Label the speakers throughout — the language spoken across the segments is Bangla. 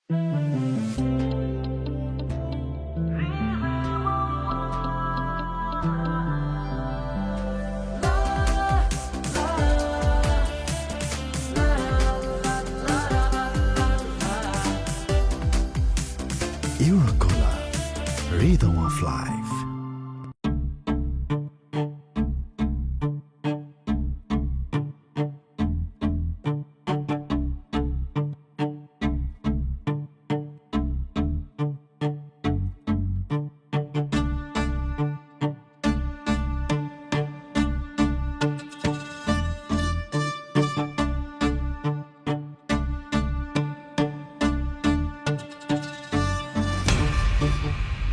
Speaker 1: Eurocolor, rhythm of life.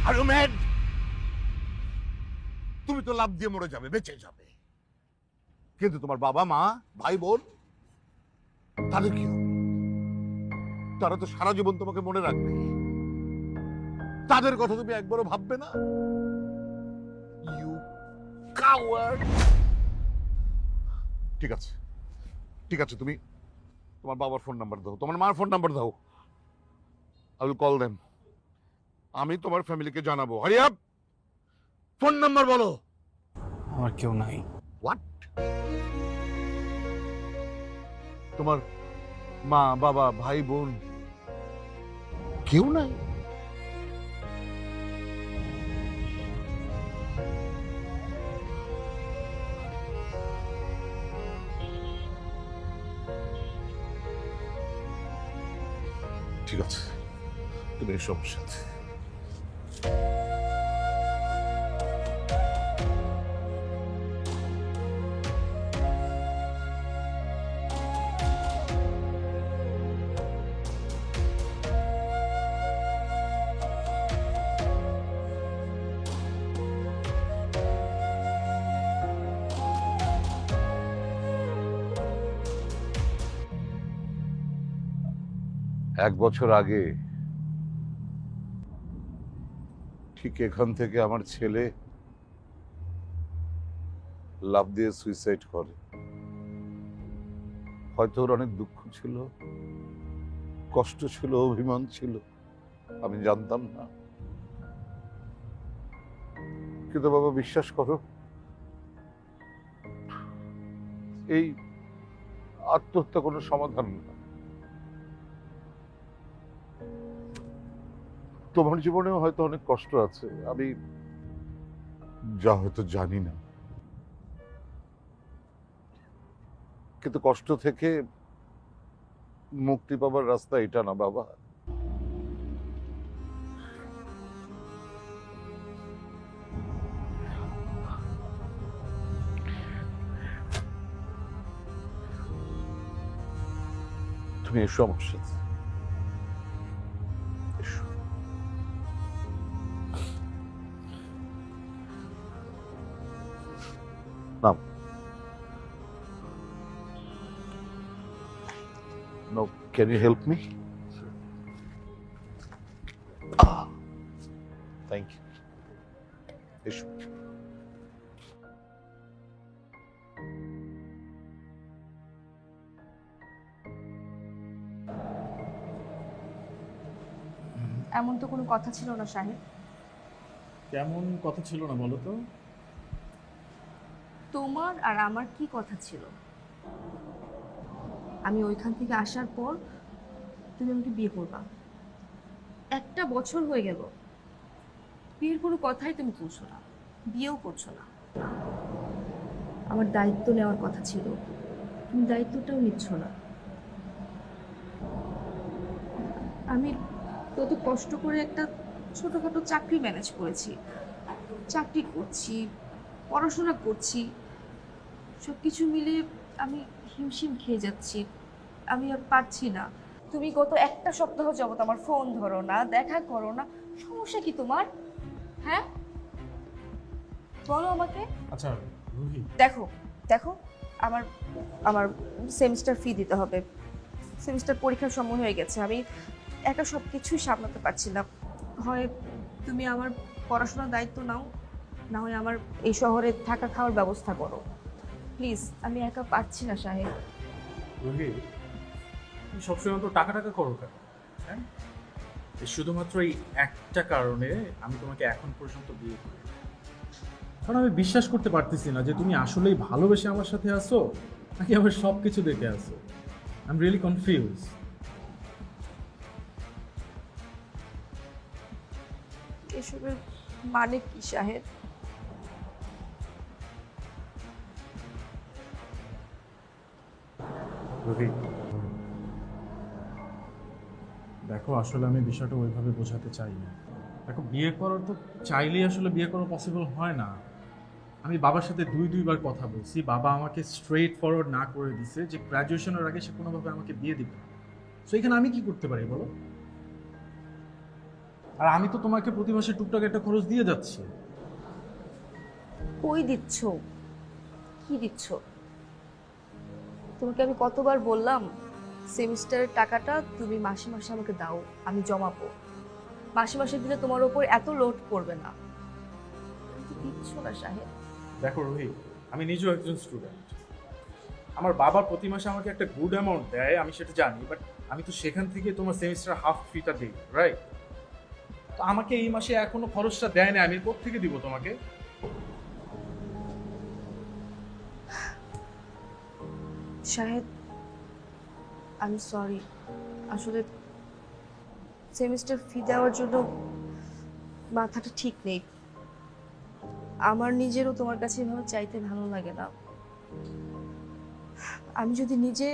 Speaker 2: Are you mad? তুমি তো লাভ দিয়ে মরে যাবে, বেঁচে যাবে, কিন্তু তোমার বাবা মা ভাই বোন তাদের কি হবে? তারা তো সারা জীবন তোমাকে মনে রাখবে। তাদের কথা তুমি একবারও ভাববে না? You coward. ঠিক আছে, ঠিক আছে, তুমি তোমার বাবার ফোন নাম্বার দাও, তোমার মার ফোন নাম্বার দাও। I will call them. আমি তোমার ফ্যামিলিকে জানাবো। হারি আপ, ফোন নাম্বার বলো।
Speaker 3: আমার কেউ নাই।
Speaker 2: হোয়াট? তোমার মা বাবা ভাই বোন কেউ নাই? ঠিক আছে, তুমি এসো আমার সাথে। এক বছর আগে ঠিক এখান থেকে আমার ছেলে লাফ দিয়ে সুইসাইড করে। হয়তো ওর অনেক দুঃখ ছিল, কষ্ট ছিল, অভিমান ছিল, আমি জানতাম না। কিন্তু বাবা বিশ্বাস করো, এই আত্মহত্যা কোনো সমাধান না। তোমার জীবনেও হয়তো অনেক কষ্ট আছে, আমি যা হয়তো জানি না, কিন্তু কষ্ট থেকে মুক্তি পাবার রাস্তা এটা না বাবা। তুমি এসো আমার সাথে, এসো। নাও। No, can you help me? Thank you. এসো।
Speaker 4: এমন তো কোনো কথা ছিল না সাহেব।
Speaker 3: কেমন কথা ছিল না বলো তো?
Speaker 4: তোমার আর আমার কি কথা ছিল? আমি ওইখান থেকে আসার পর তুমি আমাকে বিয়ে করবা। একটা বছর হয়ে গেল, বিয়ের কোনো কথাই তুমি তুলছো না, বিয়েও করছো না। আমার দায়িত্ব নেওয়ার কথা ছিল, তুমি দায়িত্বটাও নিচ্ছ না। আমি তত কষ্ট করে একটা ছোটোখাটো চাকরি ম্যানেজ করেছি, চাকরি করছি, পড়াশোনা করছি, সব কিছু মিলিয়ে আমি হিমশিম খেয়ে যাচ্ছি। আমি আর পারছি না। তুমি গত একটা সপ্তাহ যাবত আমার ফোন ধরো না, দেখা করো না, সমস্যা কি তোমার? হ্যাঁ বলো আমাকে।
Speaker 3: আচ্ছা রুহি,
Speaker 4: দেখো দেখো, আমার আমার সেমিস্টার ফি দিতে হবে, সেমিস্টার পরীক্ষার সময় হয়ে গেছে, আমি একা সব কিছুই সামলাতে পারছি না। হয় তুমি আমার পড়াশোনার দায়িত্ব নাও, না হয় আমার এই শহরে থাকা খাওয়ার ব্যবস্থা করো প্লিজ। আমি একা পারছি না সাহেব।
Speaker 3: রুহি, তুমি সবসময় তো টাকা টাকা করো কেন? হ্যাঁ, এই শুধুমাত্র এই একটা কারণে আমি তোমাকে এখন পর্যন্ত বিয়ে করি। কারণ আমি বিশ্বাস করতে পারতেছি না যে তুমি আসলেই ভালোবেসে আমার সাথে আসো নাকি আমার সব কিছু দেখে আসো। I am really confuse.
Speaker 4: এসবের মানে কি শাহেদ?
Speaker 3: রবি, দেখো আসলে আমি বিষয়টা ওইভাবে বোঝাতে চাই না। দেখো বিয়ে করার তো চাইলেই আসলে বিয়ে করা পসিবল হয় না। আমি বাবার সাথে দুইবার কথা বলছি, বাবা আমাকে স্ট্রেট ফরওয়ার্ড না করে দিছে যে গ্র্যাজুয়েশনের আগে সে কোনোভাবে আমাকে বিয়ে দিবে না। সো এখানে আমি কি করতে পারি বলো? আর আমি তো তোমাকে প্রতি মাসে টুকটাক একটা খরচ দিয়ে যাচ্ছি।
Speaker 4: কই দিচ্ছ? কি দিচ্ছ? তোমাকে আমি কতবার বললাম সেমিস্টারের টাকাটা তুমি মাসে মাসে আমাকে দাও, আমি জমাবো। মাসে মাসে দিলে তোমার ওপর এত লোড পড়বে না। কিন্তু দিচ্ছ না শাহেদ।
Speaker 3: দেখো রোহিত, আমি নিজেও একজন স্টুডেন্ট। আমার বাবা প্রতি মাসে আমাকে একটা গুড অ্যামাউন্ট দেয়, আমি সেটা জানি, বাট আমি তো সেখান থেকে তোমার সেমিস্টার হাফ ফিটা দিই, রাইট? তো আমাকে এই মাসে এখনো খরচটা দেয় না, আমি কোত্থেকে দিব তোমাকে?
Speaker 4: শাহেদ, আমি সরি। আসলে সেমিস্টার ফি দেওয়ার জন্য মাথাটা ঠিক নেই। আমার নিজেরও তোমার কাছে এভাবে চাইতে ভালো লাগে না। আমি যদি নিজে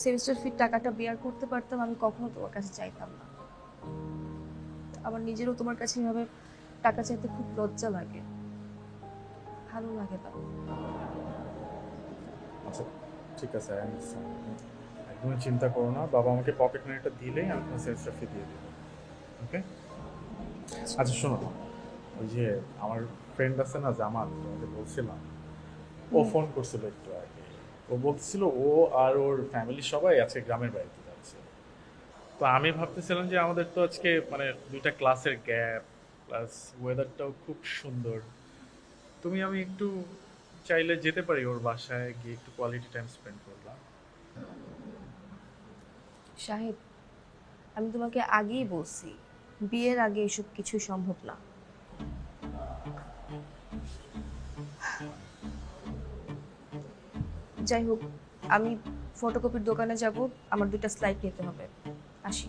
Speaker 4: সেমিস্টার ফির টাকাটা বেয়ার করতে পারতাম, আমি কখনো তোমার কাছে চাইতাম না। আমার নিজেরও তোমার কাছে এভাবে টাকা চাইতে খুব লজ্জা লাগে, ভালো লাগে না।
Speaker 3: আচ্ছা ঠিক আছে, একদমই চিন্তা করো না, বাবা আমাকে পকেট মানিটা দিলেই আমি তোমার সেমিস্টার ফি দিয়ে দেবো, ওকে? আচ্ছা শোনো, ওই যে আমার ফ্রেন্ড আছে না জামাল, তোমাকে বলছিলাম, ও ফোন করছিল একটু আগে। ও বলছিল ও আর ওর ফ্যামিলি সবাই আজকে গ্রামের বাড়িতে যাচ্ছে। তো আমি ভাবতেছিলাম যে আমাদের তো আজকে মানে 2টা ক্লাসের গ্যাপ, প্লাস ওয়েদারটাও খুব সুন্দর। আমি একটু চাইলে যেতে পারি ওর বাসায়, গিয়ে একটু কোয়ালিটি টাইম স্পেন্ড করলাম।
Speaker 4: শাহেদ, আমি তোমাকে আগেই বলছি বিয়ের আগে এসব কিছু সম্ভব না। যাই হোক, আমি ফটোকপির দোকানে যাব, আমার 2টা স্লাইড নিতে হবে। আসি।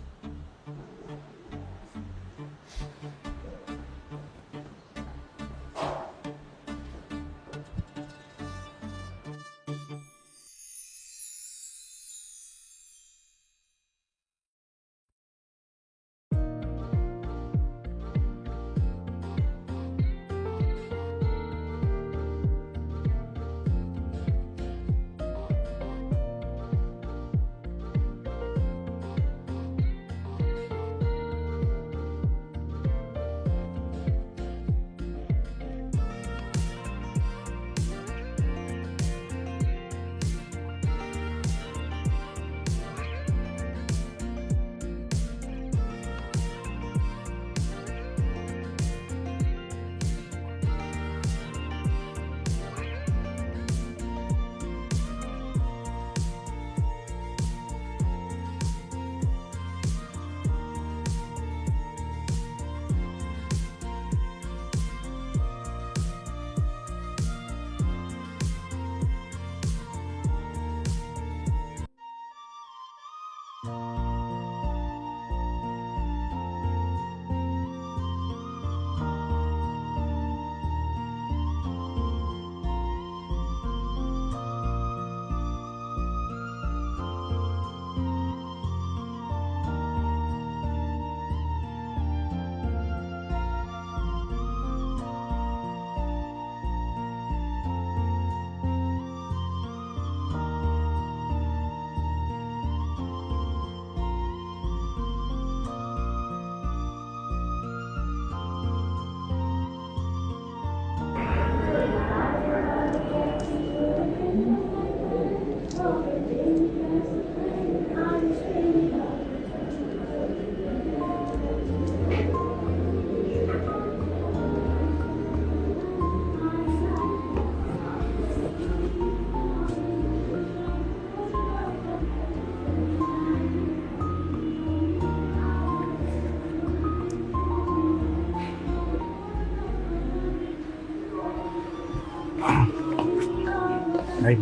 Speaker 3: এই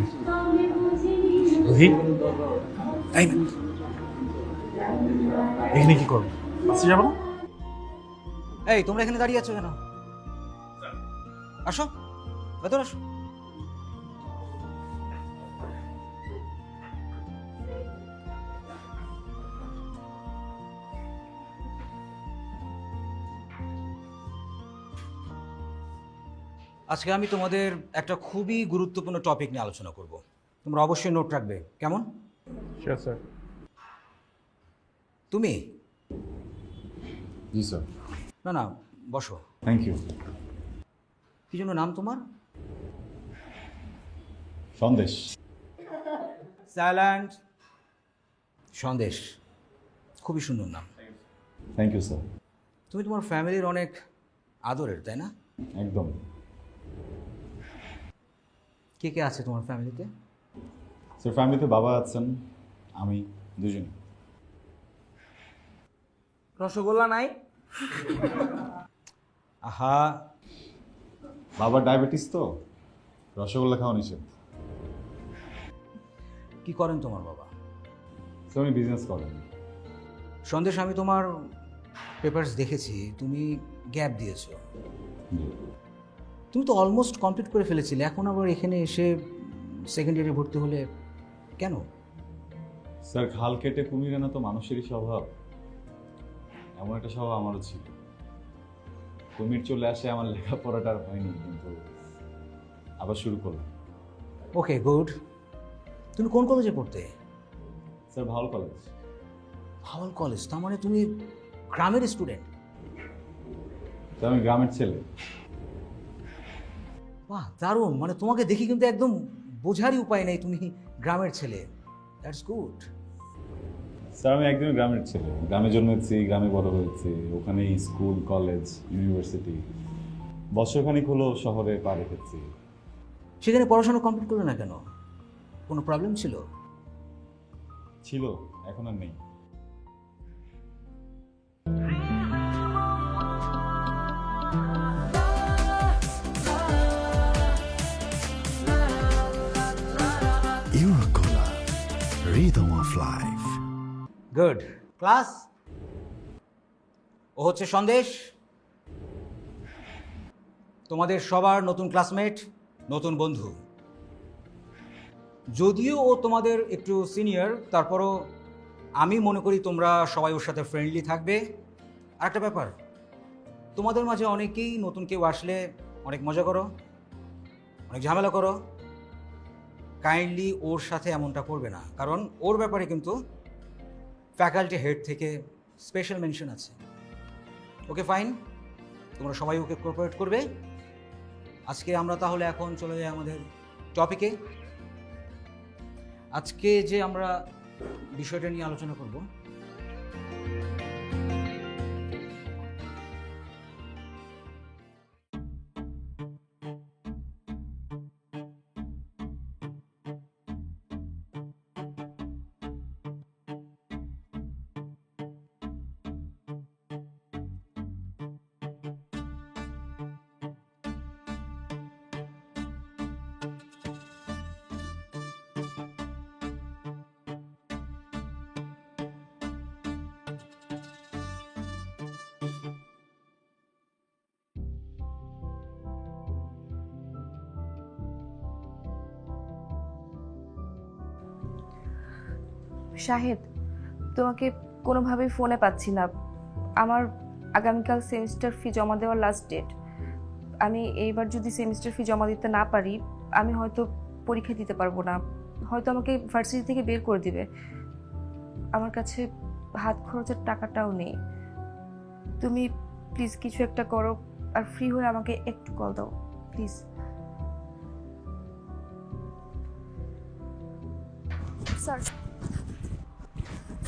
Speaker 3: রুহি, এই এখানে কি করবো? বাসে যাবো না?
Speaker 5: এই তোমরা এখানে দাঁড়িয়ে আছো কেন? আসো, ভেতর আসো। আজকে আমি তোমাদের একটা খুবই গুরুত্বপূর্ণ টপিক নিয়ে আলোচনা করব। তোমরা অবশ্যই নোট রাখবে, কেমন?
Speaker 3: Sure sir.
Speaker 5: তুমি?
Speaker 6: জি স্যার।
Speaker 5: না না, বসো।
Speaker 6: Thank you.
Speaker 5: কি জন্য নাম তোমার?
Speaker 6: সন্দেশ।
Speaker 5: সাইল্যান্ড। সন্দেশ, খুবই সুন্দর নাম।
Speaker 6: Thank you sir.
Speaker 5: তুমি তোমার ফ্যামিলির অনেক আদরের, তাই না?
Speaker 6: একদম।
Speaker 5: কে কে আছে তোমার ফ্যামিলিতে?
Speaker 6: স্যার ফ্যামিলিতে বাবা আছেন, আমি, দুজন।
Speaker 5: রসগোল্লা নাই? আহা,
Speaker 6: বাবার ডায়াবেটিস তো, রসগোল্লা খাওয়া নিষেধ।
Speaker 5: কি করেন তোমার বাবা?
Speaker 6: স্যার উনি বিজনেস করেন।
Speaker 5: সন্দেশ, আমি তোমার পেপারস দেখেছি, তুমি গ্যাপ দিয়েছো।
Speaker 6: জি।
Speaker 5: তুমি তো অলমোস্ট কমপ্লিট করে ফেলেছিলে, এখন আবার এখানে এসে সেকেন্ড ইয়ারে ভর্তি হলে কেন?
Speaker 6: স্যার খাল কেটে কুমির আনা তো মানুষেরই স্বভাব, এমন একটা স্বভাব আমারও ছিল। কুমির চলে আসে, আমার লেখাপড়াটা আর হয়নি, কিন্তু আবার শুরু করলাম।
Speaker 5: ওকে, গুড। তুমি কোন কলেজে পড়তে?
Speaker 6: স্যার ভালো কলেজ।
Speaker 5: হাওল কলেজ, তার মানে তুমি গ্রামের স্টুডেন্ট?
Speaker 6: স্যার আমি গ্রামের ছেলে।
Speaker 5: বাহ, দারুণ। মানে তোমাকে দেখি কিন্তু একদম বোঝারই উপায় নেই তুমি গ্রামের ছেলে। That's good.
Speaker 6: স্যার আমি একদমই গ্রামের ছেলে, গ্রামে জন্মেছি, গ্রামে বড় হয়েছি, ওখানেই স্কুল, কলেজ, ইউনিভার্সিটি। বছরখানিক হলো শহরে পা রেখেছি।
Speaker 5: সেখানে পড়াশোনা কমপ্লিট করলে না কেন? কোনো প্রবলেম ছিল?
Speaker 6: ছিল, এখন আর নেই।
Speaker 1: Eurocolor, Rhythm of Life.
Speaker 5: Good. Class, ও হচ্ছে সন্দেশ, তোমাদের সবার নতুন ক্লাসমেট, নতুন বন্ধু। যদিও ও তোমাদের একটু সিনিয়র, তারপরও আমি মনে করি তোমরা সবাই ওর সাথে ফ্রেন্ডলি থাকবে। আর একটা ব্যাপার, তোমাদের মাঝে অনেকেই নতুন কেউ আসলে অনেক মজা করো, অনেক ঝামেলা করো। কাইন্ডলি ওর সাথে এমনটা করবে না, কারণ ওর ব্যাপারে কিন্তু ফ্যাকাল্টি হেড থেকে স্পেশাল মেনশন আছে। ওকে ফাইন, তোমরা সবাই ওকে কোঅপারেট করবে। আজকে আমরা তাহলে এখন চলে যাই আমাদের টপিকে। আজকে যে আমরা বিষয়টা নিয়ে আলোচনা করব,
Speaker 4: শাহেদ, তোমাকে কোনোভাবেই ফোনে পাচ্ছি না। আমার আগামীকাল সেমিস্টার ফি জমা দেওয়ার লাস্ট ডেট। আমি এইবার যদি সেমিস্টার ফি জমা দিতে না পারি, আমি হয়তো পরীক্ষা দিতে পারবো না, হয়তো আমাকে ভার্সিটি থেকে বের করে দিবে। আমার কাছে হাত খরচের টাকাটাও নেই। তুমি প্লিজ কিছু একটা করো, আর ফ্রি হয়ে আমাকে একটু কল দাও please.
Speaker 7: Sir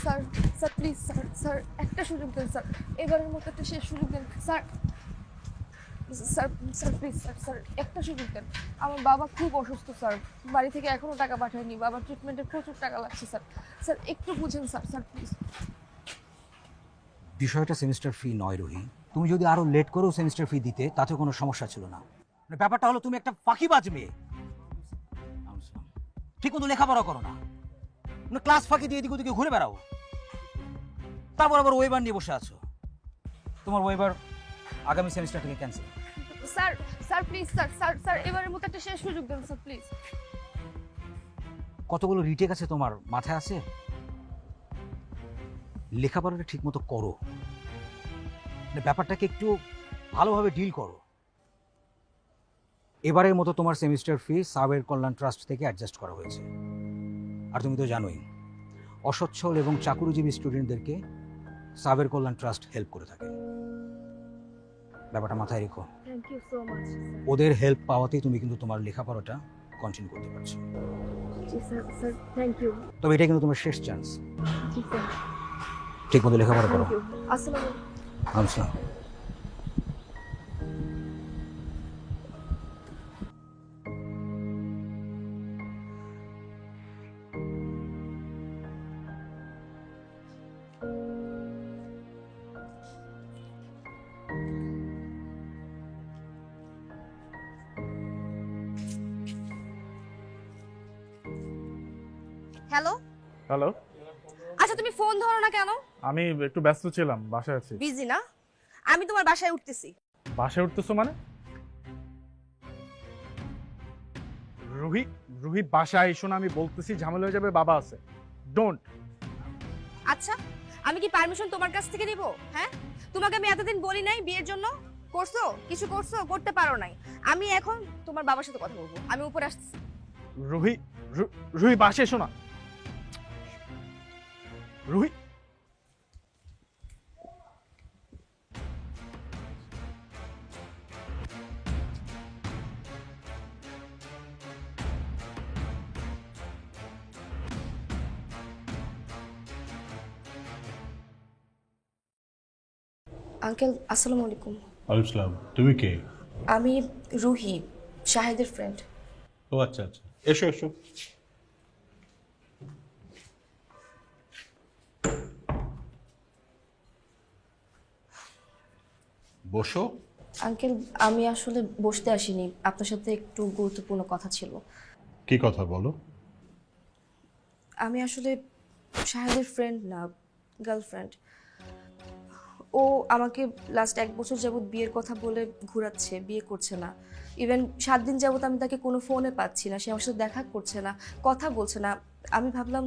Speaker 7: sir sir please sir, sir একটা সুযোগ দেন স্যার, এবারের মতো একটা শেষ সুযোগ দেন sir. Sir sir please sir, sir একটা সুযোগ দেন। আমার বাবা খুব অসুস্থ স্যার, বাড়ি থেকে এখনও টাকা পাঠায়নি, বাবার ট্রিটমেন্টে প্রচুর টাকা লাগছে স্যার। স্যার একটু বুঝেন স্যার, স্যার প্লিজ।
Speaker 5: বিষয়টা সেমিস্টার ফি নয় রোহি। তুমি যদি আরো লেট করেও সেমিস্টার ফি দিতে, তাতে কোনো সমস্যা ছিল না। মানে ব্যাপারটা হলো তুমি একটা ফাঁকিবাজ মেয়ে। ঠিক মতো লেখাপড়া করো না, মানে ক্লাস ফাঁকি দিয়ে এদিক ওদিকে ঘুরে বেড়াও, তারপর আবার ওয়েবার নিয়ে বসে আছো। তোমার ওয়েবার আগামী সেমিস্টার থেকে cancel.
Speaker 7: Sir sir please sir sir sir এবারের মতো একটা শেষ সুযোগ দেন স্যার প্লিজ।
Speaker 5: কতগুলো রিটেক আছে তোমার মাথায় আছে? লেখাপড়াটা ঠিক মতো করো, মানে ব্যাপারটাকে একটু ভালোভাবে ডিল করো। এবারের মতো তোমার সেমিস্টার ফি সাবের কল্যাণ ট্রাস্ট থেকে অ্যাডজাস্ট করা হয়েছে। আর তুমি তো জানোই অসচ্ছল এবং চাকুরিজীবী স্টুডেন্টদেরকে সাবের কল্যাণ ট্রাস্ট হেল্প করে থাকে। ব্যাপারটা মাথায় রেখো।
Speaker 7: Thank you so much sir.
Speaker 5: ওদের হেল্প পাওয়াতেই তুমি কিন্তু তোমার লেখাপড়াটা কন্টিনিউ করতে পারছো।
Speaker 7: জি স্যার স্যার থ্যাংক ইউ।
Speaker 5: তবে এটা কিন্তু তোমার শেষ চান্স।
Speaker 7: জি স্যার
Speaker 5: ঠিক মতো লেখাপড়া করো।
Speaker 7: Thank you. আসসালামু আলাইকুম।
Speaker 5: আসসালাম।
Speaker 7: হ্যালো।
Speaker 3: হ্যালো,
Speaker 7: আচ্ছা তুমি ফোন ধরো না কেন?
Speaker 3: আমি একটু ব্যস্ত ছিলাম, বাসায় আছি।
Speaker 7: বিজি না? আমি তোমার বাসায় উঠতেছি।
Speaker 3: বাসায় উঠতেছো মানে? রুহি, রুহি বাসায় এসো না, আমি বলতেছি ঝামেলা হয়ে যাবে, বাবা আছে। ডোন্ট।
Speaker 7: আচ্ছা আমি কি পারমিশন তোমার কাছ থেকে নিব? হ্যাঁ, তোমাকে আমি এতদিন বলি নাই বিয়ের জন্য? করছো? কিছু করছো? করতে পারো নাই। আমি এখন তোমার বাবার সাথে কথা বলবো, আমি উপরে আসতেছি।
Speaker 3: রুহি, রুহি বাসায় এসো না। রুহি,
Speaker 7: আঙ্কেল আসসালামু আলাইকুম।
Speaker 8: ওয়ালাইকুম আসসালাম। তুমি কে?
Speaker 7: আমি রুহি, শাহেদের ফ্রেন্ড।
Speaker 8: ও আচ্ছা আচ্ছা, এসো এসো। বসো।
Speaker 7: আঙ্কেল আমি আসলে বসতে আসিনি, আপনার সাথে একটু গুরুত্বপূর্ণ কথা ছিল।
Speaker 8: কি কথা বলো?
Speaker 7: আমি আসলে শাহেদের ফ্রেন্ড না, গার্লফ্রেন্ড। ও আমাকে লাস্ট 1 বছর যাবৎ বিয়ের কথা বলে ঘোরাচ্ছে, বিয়ে করছে না। ইভেন 7 দিন যাবৎ আমি তাকে কোনো ফোনে পাচ্ছি না, সে আমার সাথে দেখা করছে না, কথা বলছে না। আমি ভাবলাম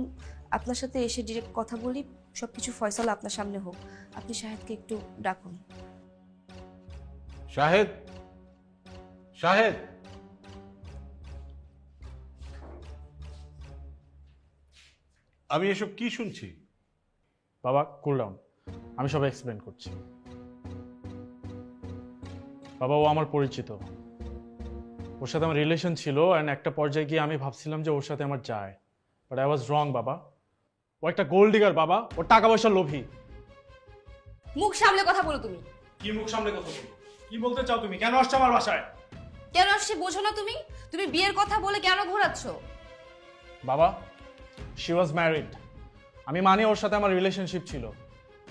Speaker 7: আপনার সাথে এসে ডিরেক্ট কথা বলি, সব কিছু ফয়সালা আপনার সামনে হোক। আপনি শাহেদকে একটু ডাকুন।
Speaker 8: শাহেদ, শাহেদ। আমি এসব কি শুনছি?
Speaker 3: বাবা কুল ডাউন, আমি সব এক্সপ্লেন করছি। বাবা ও আমার পরিচিত, ওর সাথে আমার রিলেশন ছিল, অ্যান্ড একটা পর্যায়ে গিয়ে আমি ভাবছিলাম যে ওর সাথে আমার যায়, বাট আই ওয়াজ রং বাবা। ও একটা গোল্ড ডিগার বাবা, ওর টাকা পয়সার লোভী।
Speaker 7: মুখ সামলে কথা বলো তুমি।
Speaker 3: কি মুখ সামনে কথা বলি? কি বলতে চাও তুমি? কেন আসছো আমার বাসায়?
Speaker 7: কেন আসছে বোঝো না তুমি? তুমি বিয়ের কথা বলে কেন ঘোরাচ্ছ?
Speaker 3: বাবা, শি ওয়াজ ম্যারিড। আমি মানি ওর সাথে আমার রিলেশনশিপ ছিল,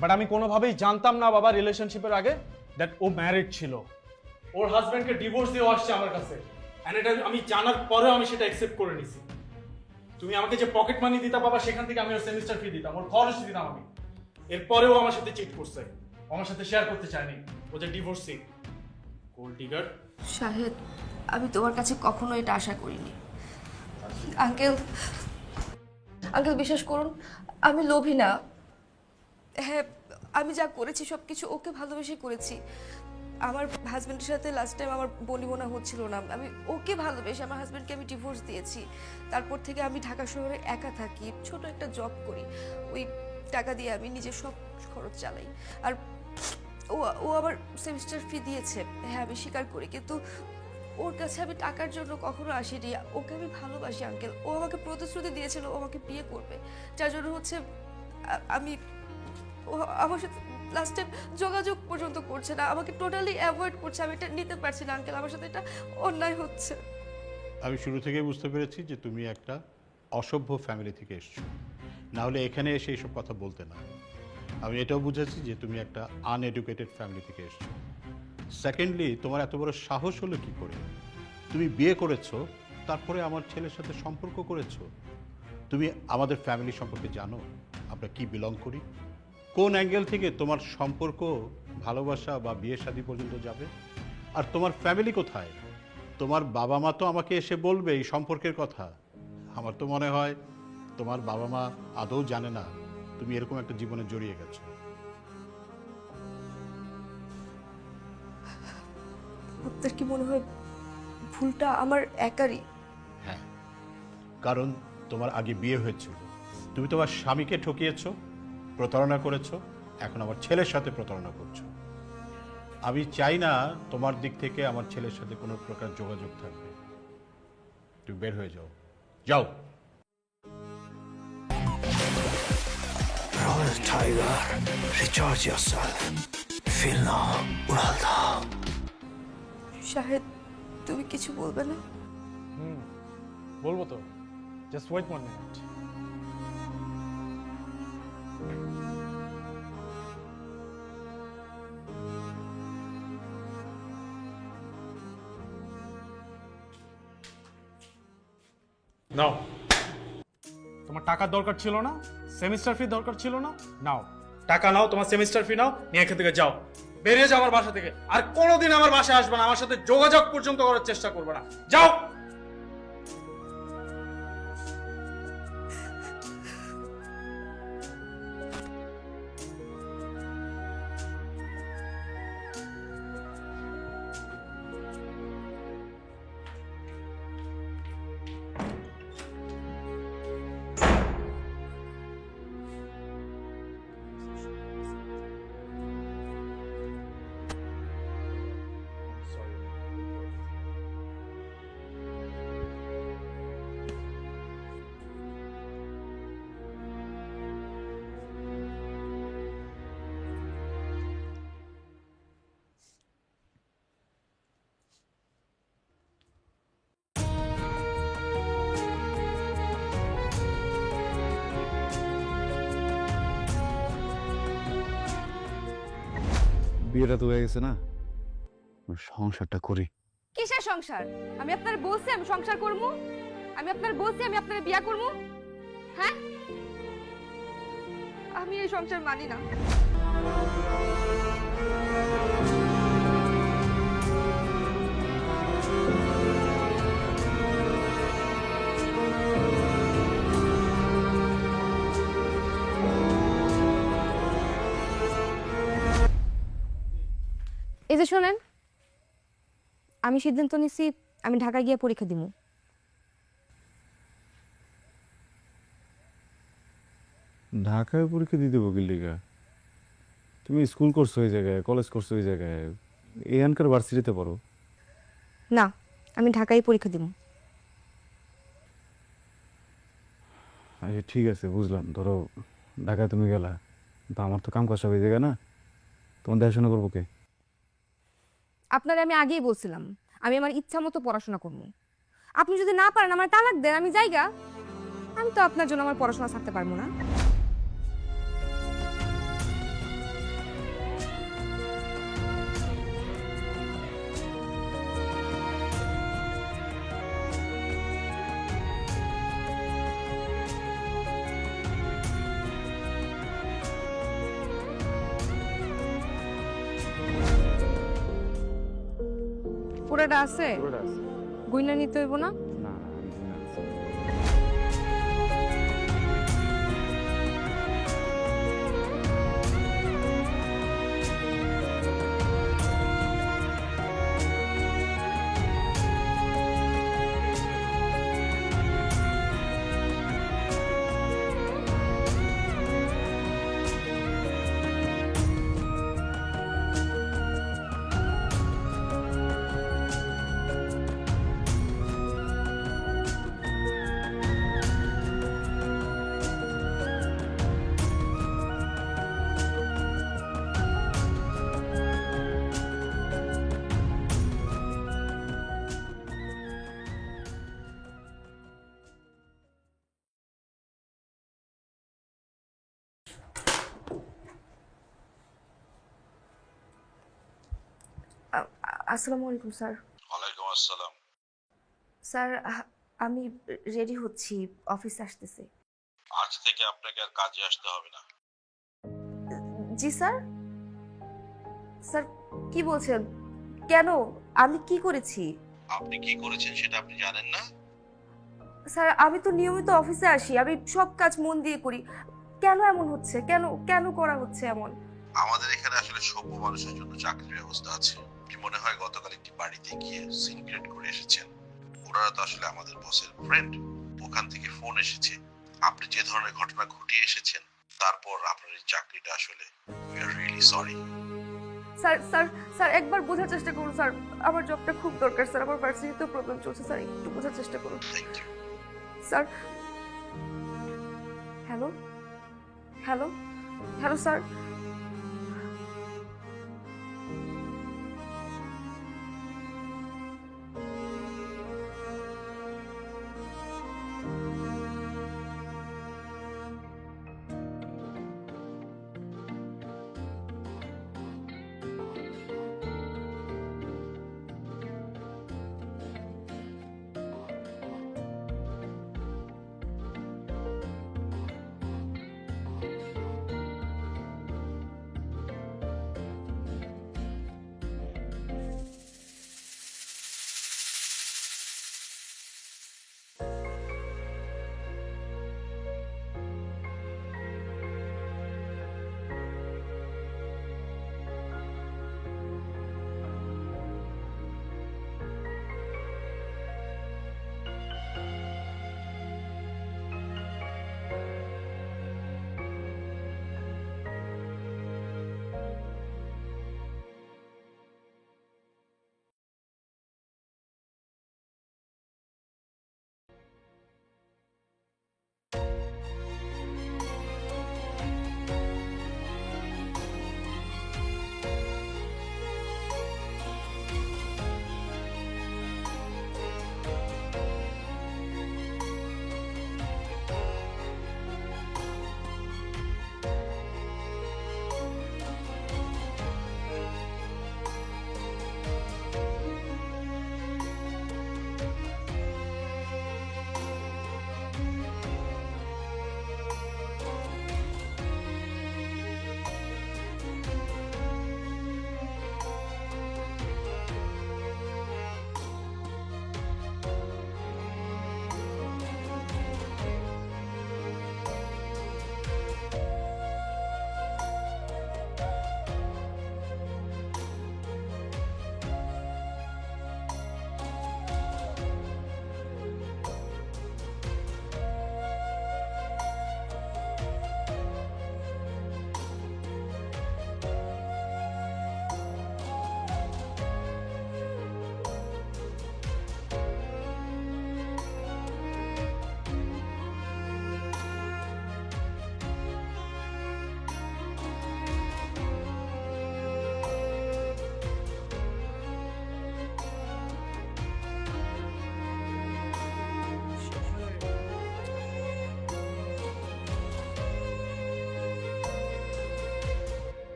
Speaker 3: বাট আমি কোনোভাবেই জানতাম না বাবা রিলেশনশিপের আগে দ্যাট ও ম্যারিড ছিল। ওর হাজব্যান্ডকে ডিভোর্স দিয়ে আসছে আমার কাছে, এন্ড এটা আমি জানার পরেও আমি সেটা অ্যাকসেপ্ট করে নিছি। তুমি আমাকে যে পকেট মানি দিতা বাবা, সেখান থেকে আমি ওর সেমিস্টার ফি দিতাম, ওর খরচ দিতাম আমি। এরপরেও আমার সাথে চিট করছে, আমার সাথে শেয়ার করতে চায়নি। ও যে ডিভোর্সি, গোল্ড ডিগার।
Speaker 7: শাহেদ, আমি তোমার কাছে কখনো এটা আশা করিনি। আঙ্কেল, আঙ্কেল বিশ্বাস করুন আমি লোভী না। হ্যাঁ, আমি যা করেছি সব কিছু ওকে ভালোবেসে করেছি। আমার হাজব্যান্ডের সাথে লাস্ট টাইম আমার বনিবনা হচ্ছিল না, আমি ওকে ভালোবেসে আমার হাজব্যান্ডকে আমি ডিভোর্স দিয়েছি। তারপর থেকে আমি ঢাকা শহরে একা থাকি, ছোট একটা জব করি, ওই টাকা দিয়ে আমি নিজের সব খরচ চালাই। আর ও ও আবার সেমিস্টার ফি দিয়েছে, হ্যাঁ আমি স্বীকার করি, কিন্তু ওর কাছে আমি টাকার জন্য কখনো আসিনি। ওকে আমি ভালোবাসি আঙ্কেল, ও আমাকে প্রতিশ্রুতি দিয়েছিল ও আমাকে বিয়ে করবে, যার জন্য হচ্ছে আমি, ও আমার সাথে লাস্ট টাইম যোগাযোগ পর্যন্ত করছে না, আমাকে টোটালি অ্যাভয়েড করছে। আমি এটা নিতে পারছি না আঙ্কেল, আমার সাথে এটা অন্যায় হচ্ছে।
Speaker 8: আমি শুরু থেকেই বুঝতে পেরেছি যে তুমি একটা অসভ্য ফ্যামিলি থেকে এসছো, না হলে এখানে এসে এইসব কথা বলতে না। আমি এটাও বুঝেছি যে তুমি একটা আনএডুকেটেড ফ্যামিলি থেকে এসছো। সেকেন্ডলি, তোমার এত বড় সাহস হলো কি করে? তুমি বিয়ে করেছো তারপরে আমার ছেলের সাথে সম্পর্ক করেছো। তুমি আমাদের ফ্যামিলি সম্পর্কে জানো, আমরা কি বিলং করি, কোন অ্যাঙ্গেল থেকে তোমার সম্পর্ক ভালোবাসা বা বিয়ে শাদী পর্যন্ত যাবে। আর তোমার ফ্যামিলি কোথায়? তোমার বাবা মা তো আমাকে এসে বলবে এই সম্পর্কের কথা। আমার তো মনে হয় তোমার বাবা মা আদৌ জানে না তুমি এরকম একটা জীবনে জড়িয়ে গেছো।
Speaker 7: আপনার কি মনে হয় ভুলটা আমার একারই?
Speaker 8: হ্যাঁ, কারণ তোমার আগে বিয়ে হয়েছিল, তুমি তোমার স্বামীকে ঠকিয়েছো, প্রতারণা করেছো, এখন আমার ছেলের সাথে প্রতারণা করছো। আমি চাই না তোমার দিক থেকে আমার ছেলের সাথে কোনো প্রকার যোগাযোগ থাকবে। তুমি বের হয়ে যাও, যাও।
Speaker 1: Royal Tiger, recharge yourself. Feel now, Uralda.
Speaker 7: Shahed, তুমি কিছু বলবে না?
Speaker 3: বলবো তো, জাস্ট ওয়েট 1 মিনিট। নাও, তোমার টাকার দরকার ছিল না, সেমিস্টার ফি দরকার ছিল না, নাও টাকা নাও, তোমার সেমিস্টার ফি নাও, নিয়ে এখান থেকে যাও, বেরিয়ে যাও আমার বাসা থেকে। আর কোনোদিন আমার বাসায় আসবে না, আমার সাথে যোগাযোগ পর্যন্ত করার চেষ্টা করবে না, যাও।
Speaker 6: বিয়েটা তো হয়ে গেছে না, সংসারটা করি।
Speaker 7: কিসের সংসার? আমি আপনার বলছি আমি সংসার করব? আমি আপনার বলছি আমি আপনার বিয়া করব? হ্যাঁ, আমি এই সংসার মানি না। এই যে শোনেন, আমি সিদ্ধান্ত নিছি আমি ঢাকায় গিয়ে পরীক্ষা দিব।
Speaker 6: ঢাকায় পরীক্ষা দিতে দেবো কিল্লিকা? তুমি স্কুল করছো ওই জায়গায়, কলেজ করছো ওই জায়গায়, এখানকার ভার্সিটিতে পড়ো।
Speaker 7: না, আমি ঢাকায় পরীক্ষা দিব।
Speaker 6: আচ্ছা ঠিক আছে, বুঝলাম। ধরো ঢাকায় তুমি গেলা, তো আমার তো কাম কাজ সব এই জায়গায় না, তোমার দেখাশোনা করবো কে?
Speaker 7: আপনারে আমি আগেই বলছিলাম আমি আমার ইচ্ছা মতো পড়াশোনা করব। আপনি যদি না পারেন আমার তালাক দেন, আমি যাইগা। আমি তো আপনার জন্য আমার পড়াশোনা ছাড়তে পারবো না। পুরোটা আছে, গুইনা নিতে হইব না?
Speaker 6: না
Speaker 7: আসসালামু আলাইকুম স্যার।
Speaker 9: ওয়ালাইকুম আসসালাম।
Speaker 7: স্যার,
Speaker 4: আমি রেডি হচ্ছি, অফিসে আসতেছি।
Speaker 9: আজ থেকে আপনাকে আর কাজে আসতে হবে না।
Speaker 4: জি স্যার। স্যার কি বলছেন? কেন? আমি কি করেছি?
Speaker 9: আপনি কি করেছেন সেটা আপনি জানেন না?
Speaker 4: স্যার আমি তো নিয়মিত অফিসে আসি, আমি সব কাজ মন দিয়ে করি। কেন এমন হচ্ছে? কেন কেন করা হচ্ছে এমন?
Speaker 9: আমাদের এখানে আসলে সভ্য মানুষের জন্য চাকরির ব্যবস্থা আছে। কি মনে হয় গতকাল একটি বাড়িতে গিয়ে সিন ক্রিয়েট করে এসেছেন? ওনারা তো আসলে আমাদের বসের ফ্রেন্ড। ওখান থেকে ফোন এসেছে, আপনি যে ধরনের ঘটনা ঘটিয়ে এসেছেন, তারপর আপনার এই চাকরিটা আসলে we are really sorry.
Speaker 4: Sir sir sir একবার বোঝার চেষ্টা করুন স্যার, আমার জবটা খুব দরকার স্যার, আমার ভার্সিটিতেও প্রবলেম চলছে স্যার, একটু বোঝার চেষ্টা করুন
Speaker 9: thank you.
Speaker 4: Sir. Hello hello hello sir.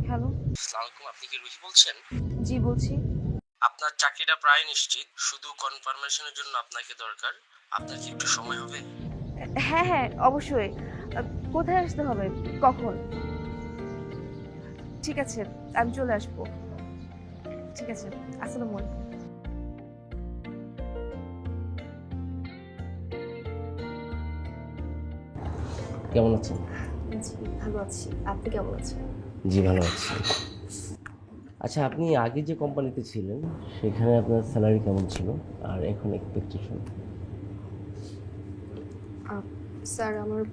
Speaker 4: Hello.
Speaker 10: আসসালামু আলাইকুম, আপনি কি রুহি বলছেন?
Speaker 4: জি বলছি।
Speaker 10: আপনার চাকরিটা প্রায় নিশ্চিত, শুধু কনফার্মেশনের জন্য আপনাকে দরকার। আপনার কি একটু সময় হবে?
Speaker 4: হ্যাঁ হ্যাঁ অবশ্যই। কোথায় আসতে হবে, কখন? ঠিক আছে আমি চলে আসবো। ঠিক আছে, আসসালামু আলাইকুম।
Speaker 10: কেমন আছেন?
Speaker 4: জি ভালো আছি, আপনি কেমন আছেন?
Speaker 10: জি ভালো আছি। আচ্ছা, আপনি আগে যে কোম্পানিতে ছিলেন সেখানে আপনার স্যালারি কেমন ছিল আর এখন এক্সপেকটেশন?
Speaker 4: স্যার আমার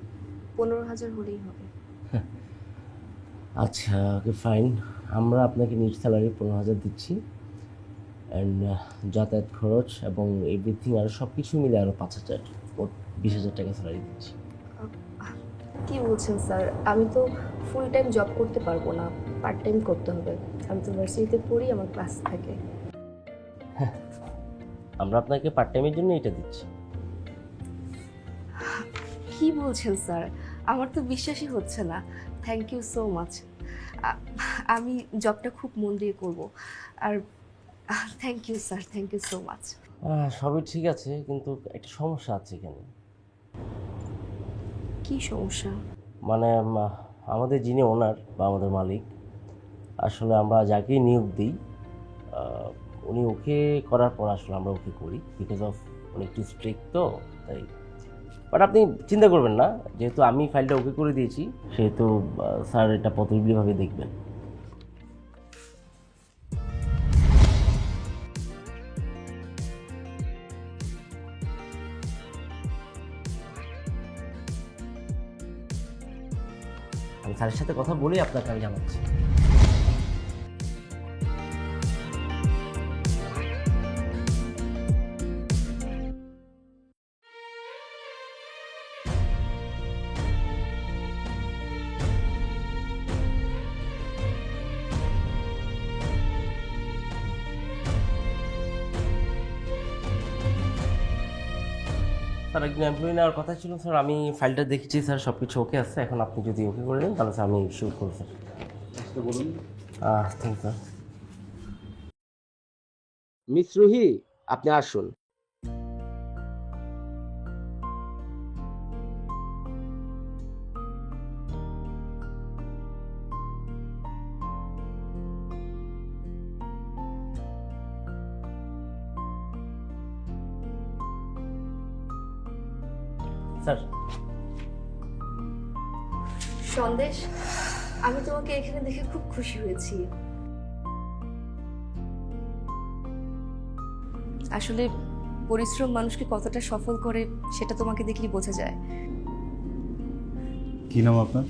Speaker 4: 15,000 হলেই হবে।
Speaker 10: আচ্ছা ওকে ফাইন, আমরা আপনাকে নিজ স্যালারি 15,000 দিচ্ছি, অ্যান্ড যাতায়াত খরচ এবং এভরিথিং আর সব কিছু মিলে আরও 5,000, মোট 20,000 টাকা স্যালারি দিচ্ছি।
Speaker 4: কি বলছেন স্যার? আমি তো ফুল টাইম জব করতে পারবো না, পার্ট টাইম করতে হবে। আমি তো ভার্সিটিতে পড়ি, আমার ক্লাস থাকে।
Speaker 10: আমরা আপনাকে পার্ট টাইমের জন্য এটা দিচ্ছি।
Speaker 4: কি বলছেন স্যার? আমার তো বিশ্বাসই হচ্ছে না। Thank you so much. আমি জবটা খুব মন দিয়ে করব। আর thank you sir, thank you so much.
Speaker 10: সবই ঠিক আছে, কিন্তু একটা সমস্যা আছে এখানে।
Speaker 4: কি সমস্যা?
Speaker 10: মানে আমাদের যিনি ওনার বা আমাদের মালিক, আসলে আমরা যাকেই নিয়োগ দিই উনি ওকে করার পর আসলে আমরা ওকে করি, বিকজ অফ উনি একটু স্ট্রিক্ট তো তাই। বাট আপনি চিন্তা করবেন না, যেহেতু আমি ফাইলটা ওকে করে দিয়েছি সেহেতু স্যার এটা পজিটিভলিভাবে দেখবেন। আমি স্যারের সাথে কথা বলেই আপনাকে আমি জানাচ্ছি। স্যার একজন এমপ্লয়ি নেওয়ার কথা ছিল স্যার, আমি ফাইলটা দেখেছি স্যার, সব কিছু ওকে আছে। এখন আপনি যদি ওকে করে দেন তাহলে স্যার আমি শুরু করব স্যার।
Speaker 6: বলুন।
Speaker 10: Thank sir. মিস রুহি, আপনি আসুন। স্যার
Speaker 7: সন্দেশ, আমি তোমাকে এখানে দেখে খুব খুশি হয়েছি। আসলে পরিশ্রম মানুষকে কতটা সফল করে সেটা তোমাকে দেখলেই বোঝা যায়।
Speaker 6: কি নাম আপনার?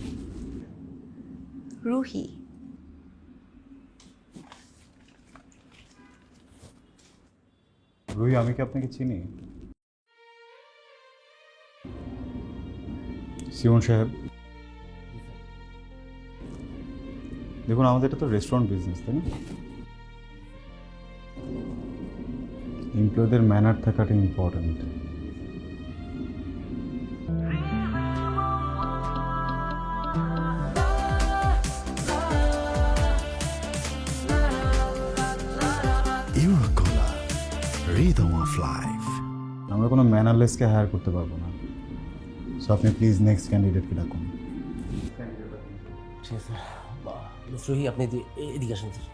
Speaker 7: রুহি।
Speaker 6: রুহি, আমি কি আপনাকে চিনি? সিমন সাহেব, দেখুন আমাদের এটা তো রেস্টুরেন্ট বিজনেস, তাই না? এমপ্লয়ীদের ম্যানার থাকাটা important.
Speaker 1: Eurocola, rhythm of life.
Speaker 6: আমরা কোনো ম্যানারলেসকে হায়ার করতে পারবো না, সো আপনি প্লিজ নেক্সট ক্যান্ডিডেটকে ডাকুন।
Speaker 10: ঠিক আছে স্যার। মিস রুহি, আপনি এদিকে আসুন স্যার,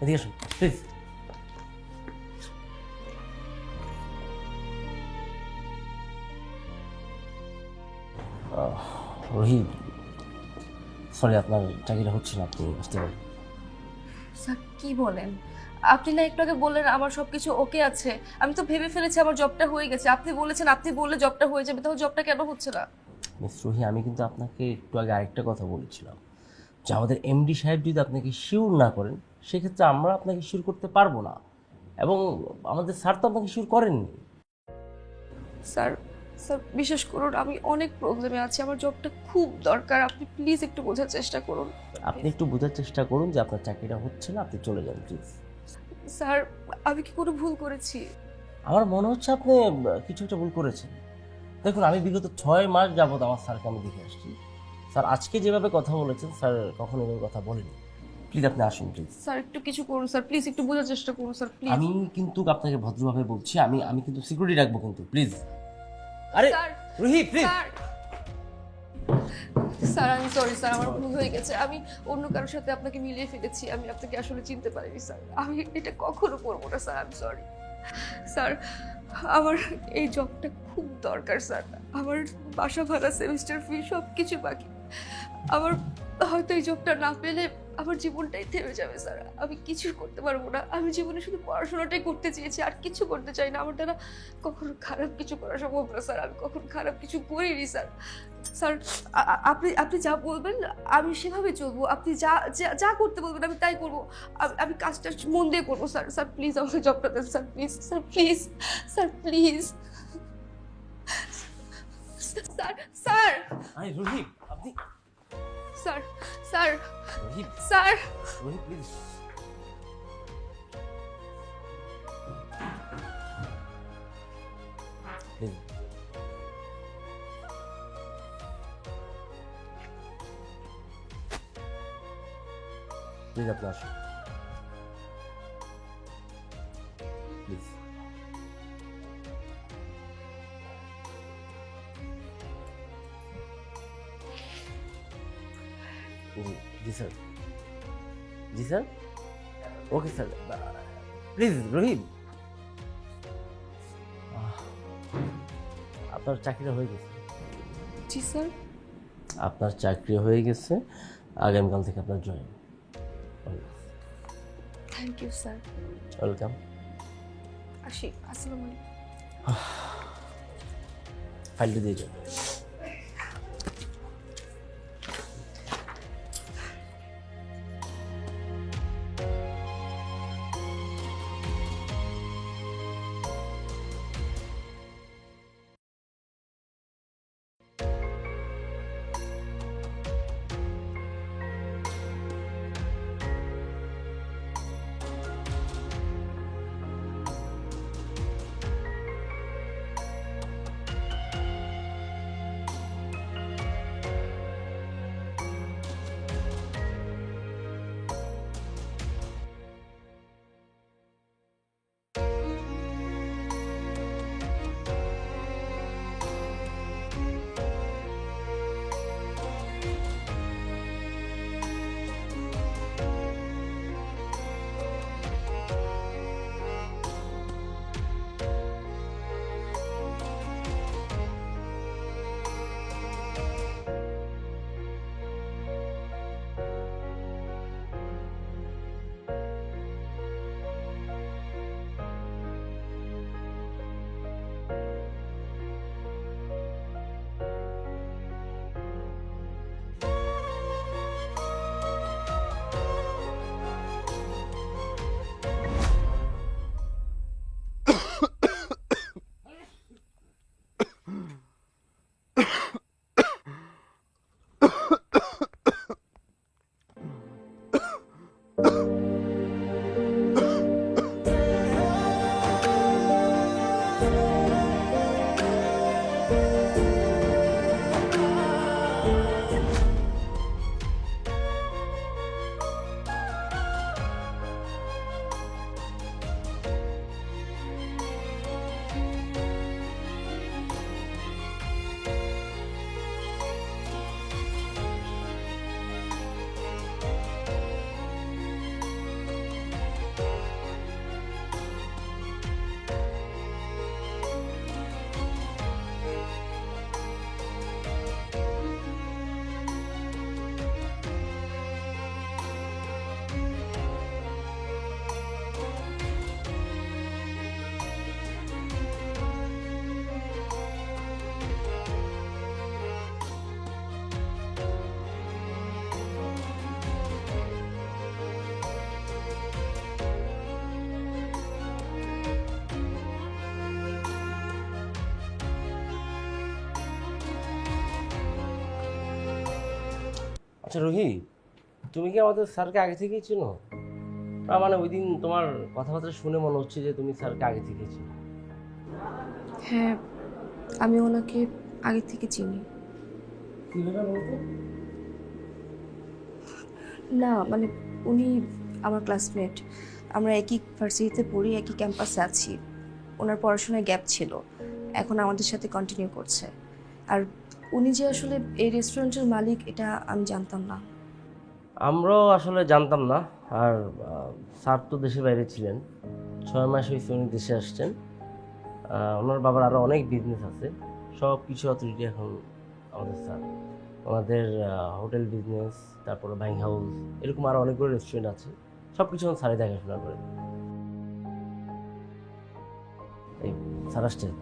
Speaker 10: এদিকে আসুন প্লিজ। রুহি, সরি আপনার চাকরিটা হচ্ছে না, আপনি বুঝতে পারেন।
Speaker 7: স্যার কি বলেন? আপনি না একটু আগে বললেন আমার সবকিছু ওকে আছে, আমি তো ভেবে ফেলেছি আমার জবটা হয়ে গেছে। আপনি বলেছেন আপনি বললে জবটা হয়ে যাবে, তাহলে জবটা কেন হচ্ছে না?
Speaker 10: মিস রুহি, আমি কিন্তু আপনাকে একটু আগে আরেকটা কথা বলেছিলাম যে আমাদের এমডি সাহেব যদি আপনাকে শিওর না করেন সেক্ষেত্রে আমরা আপনাকে শিওর করতে পারবো না, এবং আমাদের স্যার তো আপনাকে শিওর করেননি।
Speaker 7: স্যার স্যার বিশ্বাস করুন, আমি অনেক প্রবলেমে আছি, আমার জবটা খুব দরকার। আপনি প্লিজ একটু বোঝার চেষ্টা করুন।
Speaker 10: আপনি একটু বোঝার চেষ্টা করুন যে আপনার চাকরিটা হচ্ছে না, আপনি চলে যান প্লিজ।
Speaker 7: স্যার আমি কি কোনো ভুল করেছি?
Speaker 10: আমার মনে হচ্ছে আপনি কিছু একটা ভুল করেছেন। দেখুন, আমি বিগত 6 মাস যাবত আমার স্যারকে আমি দেখে আসছি। স্যার আজকে যেভাবে কথা বলেছেন স্যার কখনো এভাবে কথা বলেনি। প্লিজ আপনি আসুন প্লিজ।
Speaker 7: স্যার একটু কিছু করুন স্যার, প্লিজ একটু বোঝার চেষ্টা করুন স্যার প্লিজ।
Speaker 10: আমি কিন্তু আপনাকে ভদ্রভাবে বলছি, আমি কিন্তু সিকিউরিটি রাখবো কিন্তু, প্লিজ। আরে
Speaker 7: sir
Speaker 10: Ruhi please.
Speaker 7: Sir sir আমি সরি স্যার, আমার ভুল হয়ে গেছে। আমি অন্য কারোর সাথে আপনাকে মিলিয়ে ফেলেছি, আমি আপনাকে আসলে চিনতে পারিনি স্যার। আমি এটা কখনো করবো না স্যার, আমি সরি স্যার। আমার এই জবটা খুব দরকার স্যার। আমার বাসা ভাড়া, সেমিস্টার ফি সব কিছু বাকি। আমার হয়তো এই জবটা না পেলে আমার জীবনটাই থেমে যাবে স্যার, আমি কিছু করতে পারবো না। আমি জীবনে শুধু পড়াশোনাটাই করতে চেয়েছি, আর কিছু করতে চাই না। আমার দ্বারা কখনো খারাপ কিছু করা সম্ভব না স্যার, আমি কখনো খারাপ কিছু করিনি স্যার। স্যার আপনি যা বলবেন আমি সেভাবে চলবো, আপনি যা যা করতে বলবেন আমি তাই করবো। আমি কাজটা মন দিয়ে করবো স্যার। স্যার প্লিজ আমাকে জবটা দেন sir, please sir, please sir, please sir. Sir
Speaker 10: আরে রুহি আপনি
Speaker 7: sir sir
Speaker 10: Ruhi
Speaker 7: sir
Speaker 10: Ruhi please. Please please আপনি আসুন প্লিজ। জি জি স্যার, জি sir, okay sir, please Rahim, আপনার চাকরিটা হয়ে গেছে।
Speaker 7: জি স্যার।
Speaker 10: আপনার চাকরি হয়ে গেছে, আগামীকাল থেকে আপনার join.
Speaker 7: Thank you sir.
Speaker 10: Welcome.
Speaker 7: আসি, আসসালামু আলাইকুম।
Speaker 10: ফাইলটা দিয়ে যান। আচ্ছা রোহি, তুমি কি আমাদের স্যারকে আগে থেকেই চিনো? মানে ওই দিন তোমার কথাবার্তা শুনে মনে হচ্ছে যে তুমি স্যারকে আগে থেকেই চিনো।
Speaker 7: হ্যাঁ, আমি ওনাকে আগে থেকে চিনি।
Speaker 10: কিভাবে বলতো?
Speaker 7: না মানে উনি আমার ক্লাসমেট, আমরা একই ভার্সিটিতে পড়ি, একই ক্যাম্পাসে আছি। ওনার পড়াশোনায় গ্যাপ ছিল, এখন আমাদের সাথে কন্টিনিউ করছে। আর উনি যে আসলে এই রেস্টুরেন্টের মালিক এটা আমি জানতাম না।
Speaker 10: আমরাও আসলে জানতাম না। আর স্যার তো দেশের বাইরে ছিলেন, 6 মাস হয়েছে উনি দেশে আসছেন। ওনার বাবার আরও অনেক বিজনেস আছে, সব কিছু অথরিটি এখন আমাদের স্যার। ওনাদের হোটেল বিজনেস, তারপরে বাইং হাউস, এরকম আরও অনেকগুলো রেস্টুরেন্ট আছে, সব কিছু এখন স্যারই দেখাশোনা করে। এই স্যার আসছেন।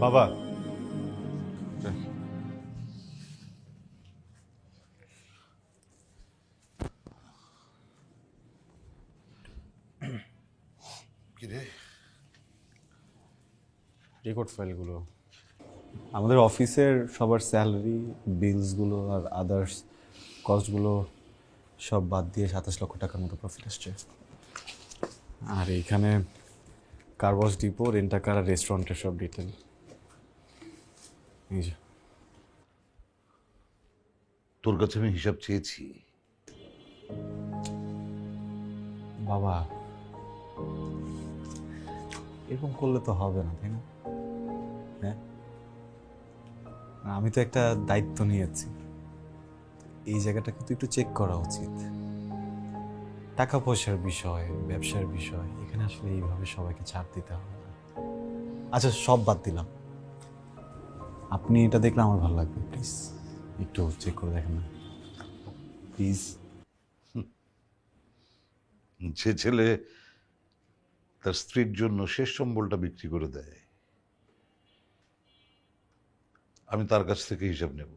Speaker 6: বাবা,
Speaker 3: রেকর্ড ফাইলগুলো।
Speaker 6: আমাদের অফিসের সবার স্যালারি, বিলসগুলো আর আদার্স কস্টগুলো সব বাদ দিয়ে 27 লক্ষ টাকার মতো প্রফিট আসছে। আর এইখানে কারওয়াশ ডিপো, রেন্টাকার আর রেস্টুরেন্টের সব ডিটেল। এই যে
Speaker 2: তোর কাছে আমি হিসাব চেয়েছি।
Speaker 6: বাবা, এরকম করলে তো হবে না, তাই না? হ্যাঁ, আমি তো একটা দায়িত্ব নিয়েছি, এই জায়গাটাকে তো একটু চেক করা উচিত। টাকা পয়সার বিষয়, ব্যবসার বিষয়, এখানে আসলে এইভাবে সবাইকে ছাড় দিতে হবে না। আচ্ছা, সব বাদ দিলাম, আপনি এটা দেখলে আমার ভালো লাগবে। প্লিজ একটু চেক করে দেখেন না, প্লিজ।
Speaker 2: যে ছেলে তার স্ত্রীর জন্য শেষ সম্বলটা বিক্রি করে দেয়, আমি তার কাছ থেকে হিসাব নেব।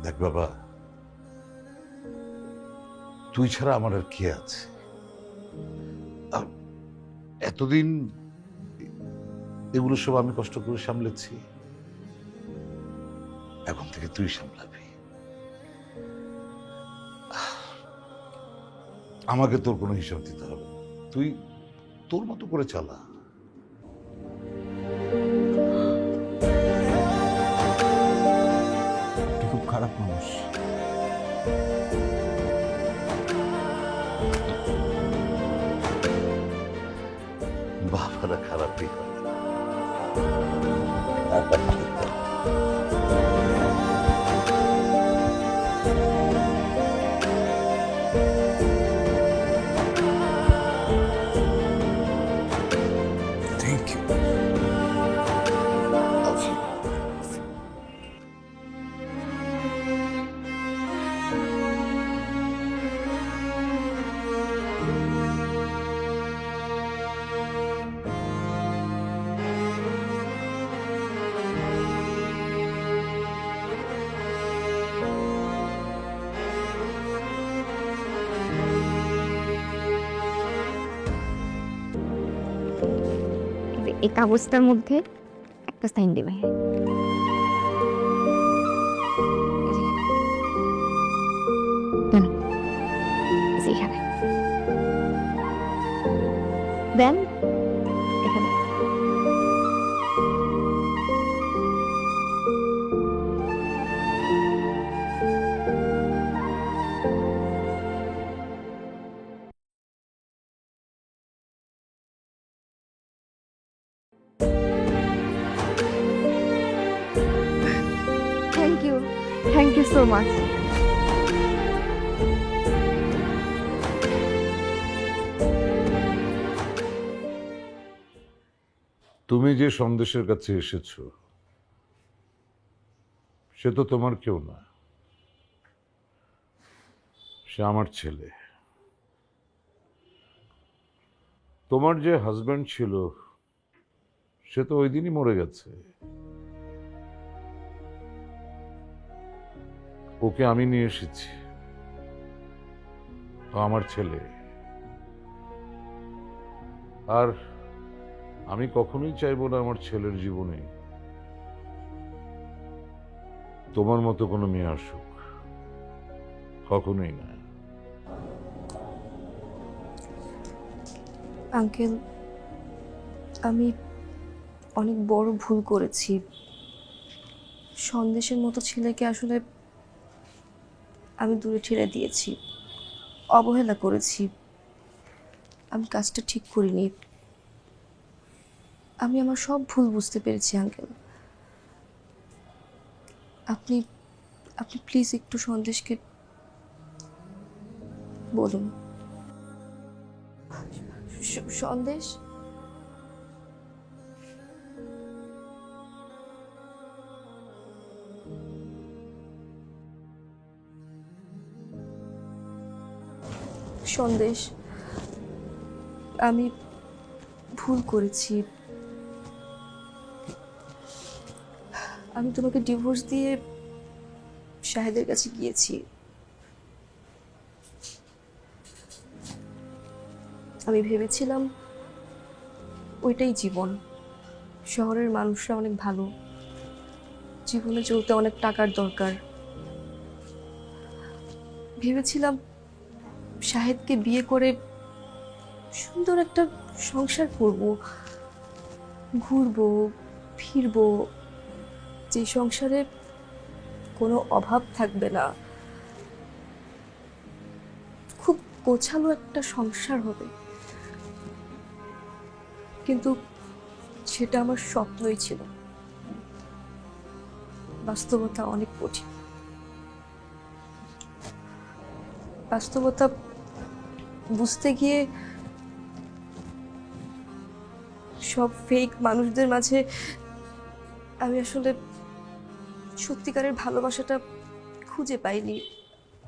Speaker 2: দেখ বাবা, তুই ছাড়া আমার আর কে আছে? আর এতদিন এগুলো সব আমি কষ্ট করে সামলেছি, এখন থেকে তুই সামলাবি। আমাকে তোর কোনো হিসাব দিতে হবে না, তুই তোর মতো করে চালা।
Speaker 6: তুই খুব খারাপ মানুষ।
Speaker 2: বাবারা খারাপই হয়।
Speaker 6: Thank you.
Speaker 11: এই কাগজটার মধ্যে একটা সাইন দেবে। এখানে দেন, এখানে।
Speaker 7: Thank you so much.
Speaker 2: তুমি যে সন্দেশের কাছে এসেছো, সে তো তোমার কেউ না, সে আমার ছেলে। তোমার যে হাজব্যান্ড ছিল, সে তো ওই দিনই মরে গেছে। ওকে আমি নিয়ে এসেছি, ও আমার ছেলে। আর আমি কখনোই চাইবো না আমার ছেলের জীবনে তোমার মতো কোনো মেয়ে আসুক, কখনোই না।
Speaker 4: আঙ্কেল, আমি অনেক বড় ভুল করেছি। সন্দেশের মতো ছেলেকে আসলে আমি দূরে ঠেলে দিয়েছি, অবহেলা করেছি। আমি কাজটা ঠিক করিনি। আমি আমার সব ভুল বুঝতে পেরেছি আঙ্কেল। আপনি আপনি প্লিজ একটু সন্দেশকে বলুন। সন্দেশ, সন্দেশ, আমি ভুল করেছি। আমি তোমাকে ডিভোর্স দিয়ে শাহেদের কাছে গিয়েছি।
Speaker 7: আমি ভেবেছিলাম ওইটাই জীবন, শহরের মানুষরা অনেক ভালো, জীবনে চলতে অনেক টাকার দরকার। ভেবেছিলাম শাহেদকে বিয়ে করে সুন্দর একটা সংসার করব, ঘুরবো ফিরবো, যে সংসারে কোনো অভাব থাকবে না, খুব গোছালো একটা সংসার হবে। কিন্তু সেটা আমার স্বপ্নই ছিল, বাস্তবতা অনেক কঠিন। বাস্তবতা বুঝতে গিয়ে সব ফেক মানুষদের মাঝে আমি আসলে সত্যিকারের ভালোবাসাটা খুঁজে পাইনি।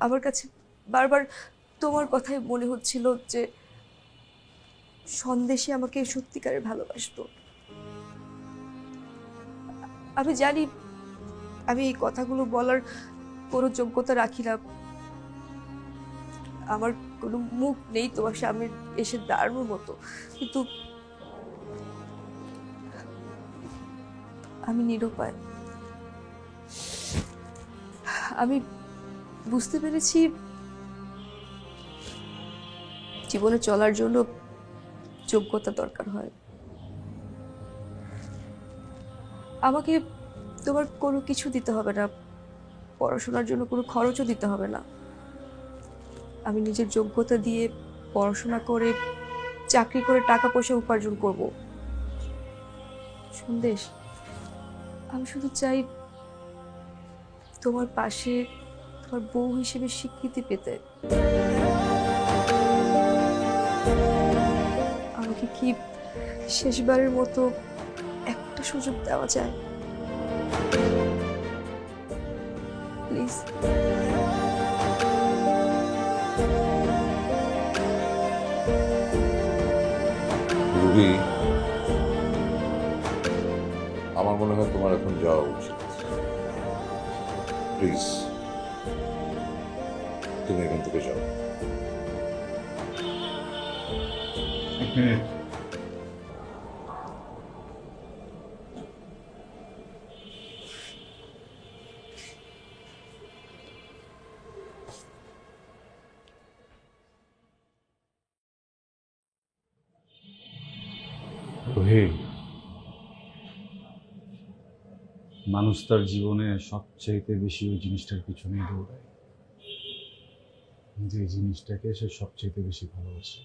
Speaker 7: আমার কাছে বারবার তোমার কথাই মনে হচ্ছিল যে সন্দেশে আমাকে সত্যিকারের ভালোবাসতো। আমি জানি আমি এই কথাগুলো বলার কোনো যোগ্যতা রাখি না, আমার কোনো মুখ নেই তোমার সামনে এসে দাঁড়ানোর মতো, কিন্তু আমি নিরুপায়। আমি বুঝতে পেরেছি জীবনে চলার জন্য যোগ্যতা দরকার হয়। আমাকে তোমার কোনো কিছু দিতে হবে না, পড়াশোনার জন্য কোনো খরচও দিতে হবে না। আমি নিজের যোগ্যতা দিয়ে পড়াশোনা করে চাকরি করে টাকা পয়সা উপার্জন করব। সন্দেশ, আমি শুধু চাই তোমার পাশে তোমার বউ হিসেবে স্বীকৃতি পেতে। আমাকে কি শেষবারের মতো একটা সুযোগ দেওয়া যায় প্লিজ?
Speaker 9: রুবি, আমার মনে হয় তোমার এখন যাওয়া উচিত। প্লিজ তুমি এখান থেকে যাও।
Speaker 6: এক মিনিট। রোহিত, মানুষ তার জীবনে সবচাইতে বেশি ওই জিনিসটার পিছনে দৌড়ায় যে জিনিসটাকে সে সবচাইতে বেশি ভালোবাসে।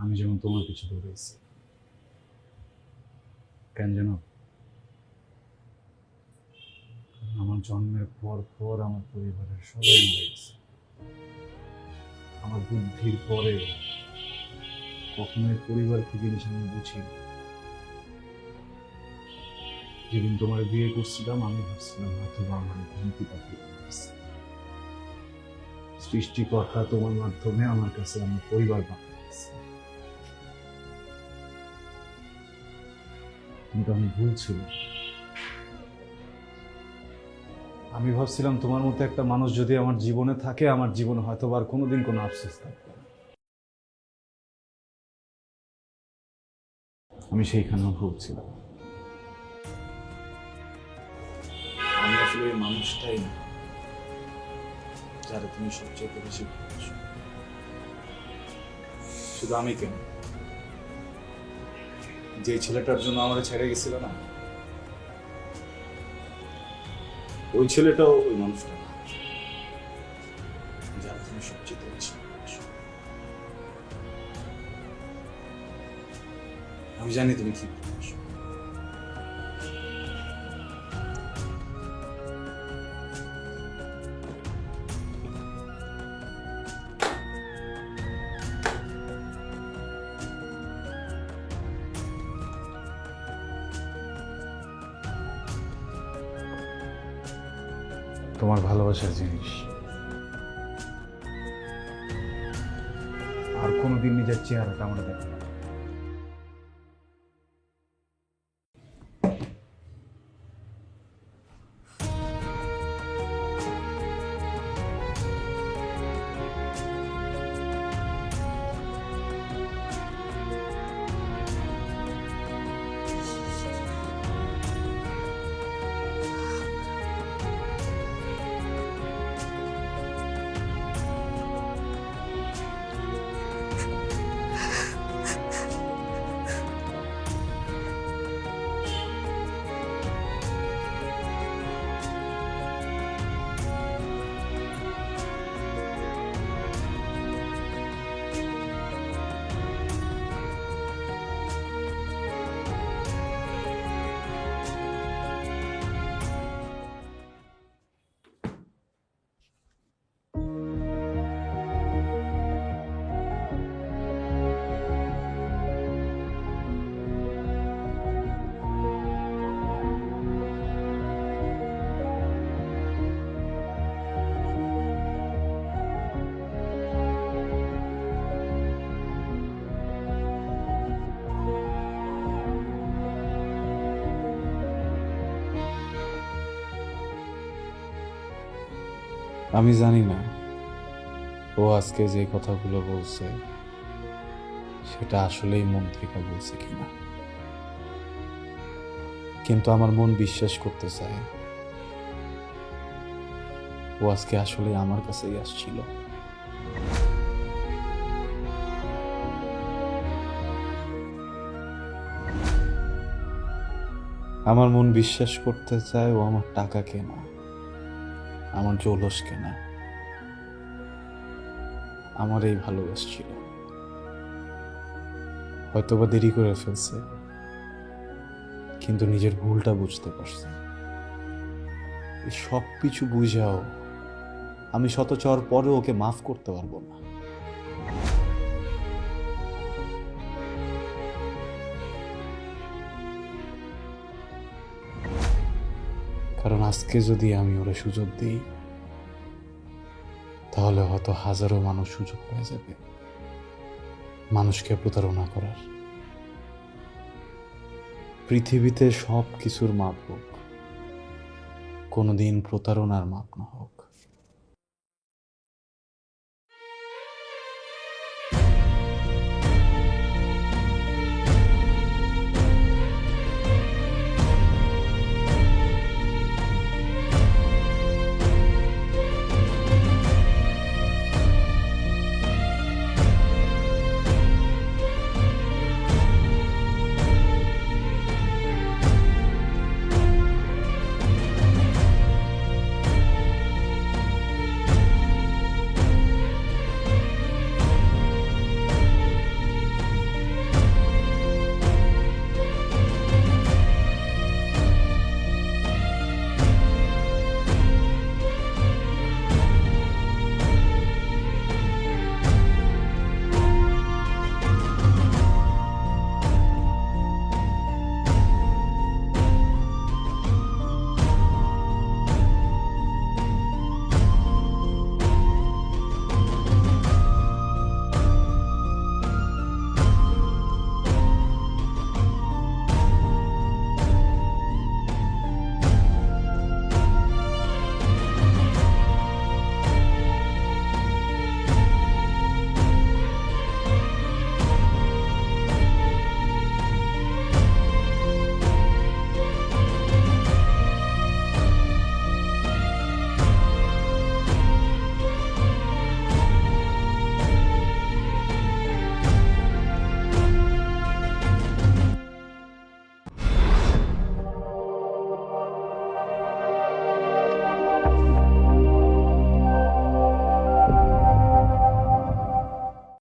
Speaker 6: আমি যেমন তোমার পিছু দৌড়াইছি, কেন জানো? আমার জন্মের পর পর আমার পরিবারের সবাই মরে গেছে। আমার বুদ্ধির পরে কখনোই পরিবার কি জিনিস আমি বুঝিনি। যেদিন তোমার বিয়ে করছিলাম আমি ভাবছিলাম হয়তো আমার ঘুমতি পাখি সৃষ্টিকর্তা তোমার মাধ্যমে আমার কাছে আমার পরিবার পাঠিয়েছে। কিন্তু আমি ভুল ছিল। আমি ভাবছিলাম তোমার মতো একটা মানুষ যদি আমার জীবনে থাকে, আমার জীবনে হয়তো আর কোনোদিন কোনো আফসোস থাকবে না। আমি সেইখানেও ভুল ছিলাম। আমি আসলে এই মানুষটাই না যারা তুমি সবচেয়ে বেশি ভালোবাসো। শুধু আমি কেন, যে ছেলেটার জন্য আমার ছেড়ে গেছিল না, ওই ছেলেটাও ওই মানুষটা না যারা তুমি সবচেয়ে বেশি ভালোবাসো। আমি জানি তুমি কি ভালোবাসো। তোমার ভালোবাসার জিনিস আর কোনোদিন নিজের চেহারাটা আমরা দেখো না। আমি জানি না ও আজকে যে কথাগুলো বলছে সেটা আসলেই মন থেকে বলছে কিনা, কিন্তু আমার মন বিশ্বাস করতে চায় ও আজকে আসলে আমার কাছেই আসছিল। আমার মন বিশ্বাস করতে চায় ও আমার টাকা কেনা, আমার জৌলস কেনা, আমার এই ভালোবাসছিল। হয়তোবা দেরি করে ফেলছে, কিন্তু নিজের ভুলটা বুঝতে পারছে। এই সব কিছু বুঝাও আমি শত চর পরে ওকে মাফ করতে পারবো না। কারণ আজকে যদি আমি ওরা সুযোগ দিই তাহলে হয়তো হাজারো মানুষ সুযোগ পেয়ে যাবে মানুষকে প্রতারণা করার। পৃথিবীতে সব কিছুর মাপ হোক, কোনোদিন প্রতারণার মাপ না হোক।